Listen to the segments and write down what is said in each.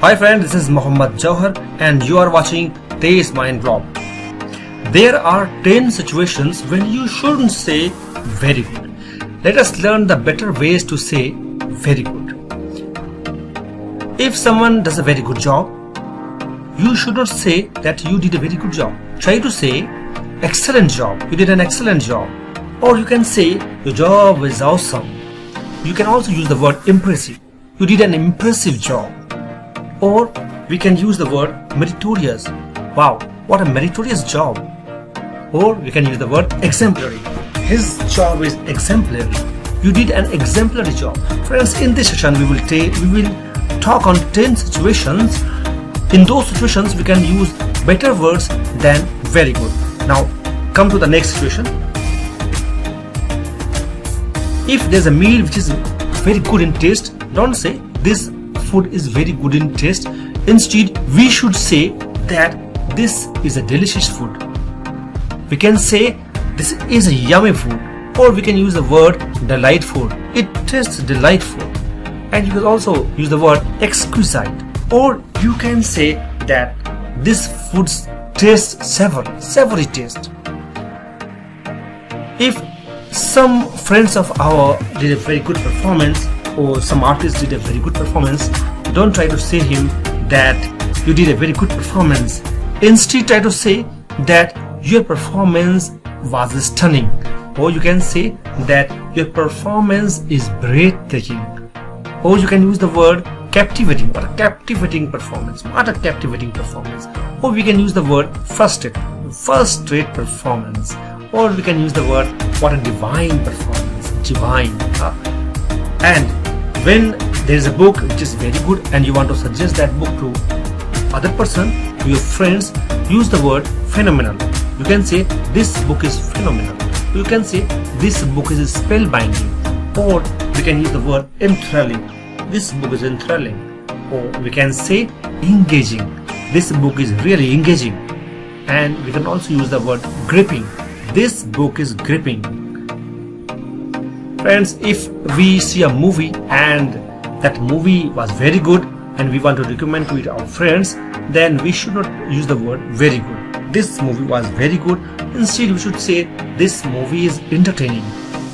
Hi friend, this is Mohammad Jauhar and you are watching TezMind Vlog. There are 10 situations when you shouldn't say very good. Let us learn the better ways to say very good. If someone does a very good job, you should not say that you did a very good job. Try to say excellent job, you did an excellent job. Or you can say your job is awesome. You can also use the word impressive. You did an impressive job. Or we can use the word meritorious. Wow, what a meritorious job. Or we can use the word exemplary. His job is exemplary. You did an exemplary job. Friends, in this session we will talk on 10 situations. In those situations we can use better words than very good. Now come to the next situation. If there's a meal which is very good in taste, don't say this food is very good in taste. Instead, we should say that this is a delicious food. We can say this is a yummy food, or we can use the word delightful. It tastes delightful. And you can also use the word exquisite, or you can say that this food tastes savory taste. If some friends of ours did a very good performance, or some artist did a very good performance, don't try to say him that you did a very good performance. Instead, try to say that your performance was stunning, or you can say that your performance is breathtaking, or you can use the word captivating. What a captivating performance, what a captivating performance. Or we can use the word first rate performance, or we can use the word what a divine performance, divine. And when there is a book which is very good and you want to suggest that book to other person, to your friends, use the word phenomenal. You can say this book is phenomenal. You can say this book is spellbinding, or we can use the word enthralling. This book is enthralling. Or we can say engaging. This book is really engaging. And we can also use the word gripping. This book is gripping. Friends, if we see a movie and that movie was very good and we want to recommend to it our friends, then we should not use the word very good. This movie was very good. Instead, we should say this movie is entertaining.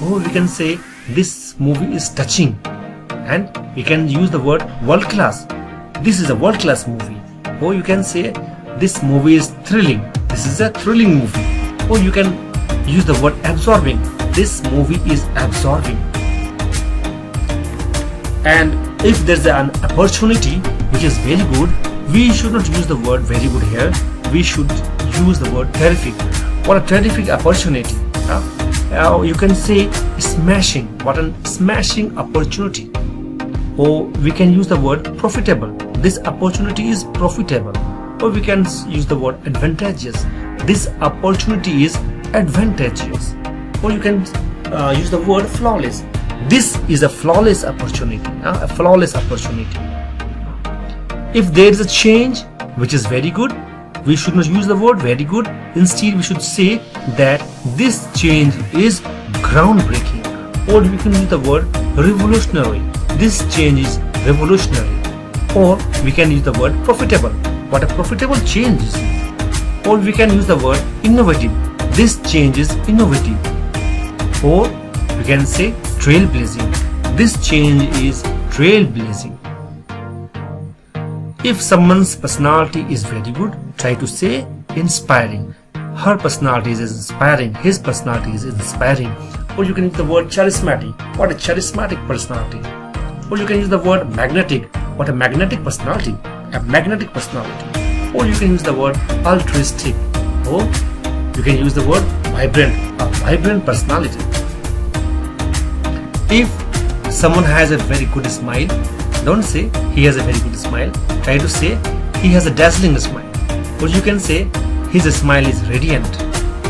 Or we can say this movie is touching. And we can use the word world class. This is a world class movie. Or you can say this movie is thrilling. This is a thrilling movie. Or you can use the word absorbing. This movie is absorbing. And if there's an opportunity which is very good, we should not use the word very good here. We should use the word terrific. What a terrific opportunity. You can say smashing. What a smashing opportunity. Or we can use the word profitable. This opportunity is profitable. Or we can use the word advantageous. This opportunity is advantageous. Or you can use the word flawless. This is a flawless opportunity. A flawless opportunity. If there is a change which is very good, we should not use the word very good. Instead, we should say that this change is groundbreaking. Or we can use the word revolutionary. This change is revolutionary. Or we can use the word profitable. What a profitable change is. Or we can use the word innovative. This change is innovative. Or we can say trailblazing. This change is trailblazing. If someone's personality is very good, try to say inspiring. Her personality is inspiring. His personality is inspiring. Or you can use the word charismatic. What a charismatic personality. Or you can use the word magnetic. What a magnetic personality. A magnetic personality. Or you can use the word altruistic. Or you can use the word vibrant. A vibrant personality. If someone has a very good smile, don't say he has a very good smile. Try to say he has a dazzling smile. Or you can say his smile is radiant.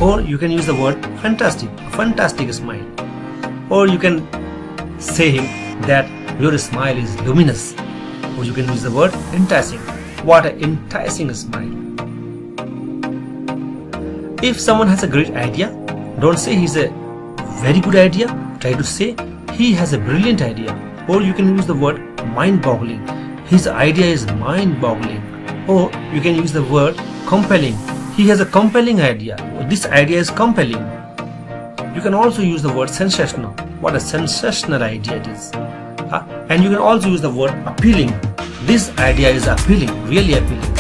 Or you can use the word fantastic. A fantastic smile. Or you can say him that your smile is luminous. Or you can use the word enticing. What an enticing smile. If someone has a great idea, don't say he's a very good idea. Try to say he has a brilliant idea. Or you can use the word mind-boggling. his idea is mind-boggling. Or you can use the word compelling. He has a compelling idea. This idea is compelling. You can also use the word sensational. What a sensational idea it is. And you can also use the word appealing. This idea is appealing, really appealing.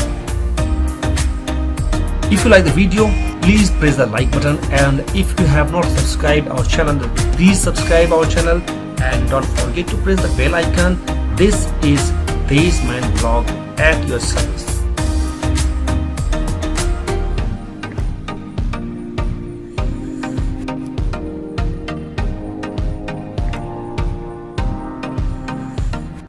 If you like the video, please press the like button, and if you have not subscribed our channel, please subscribe our channel and don't forget to press the bell icon. This is TezMind Vlog at your service.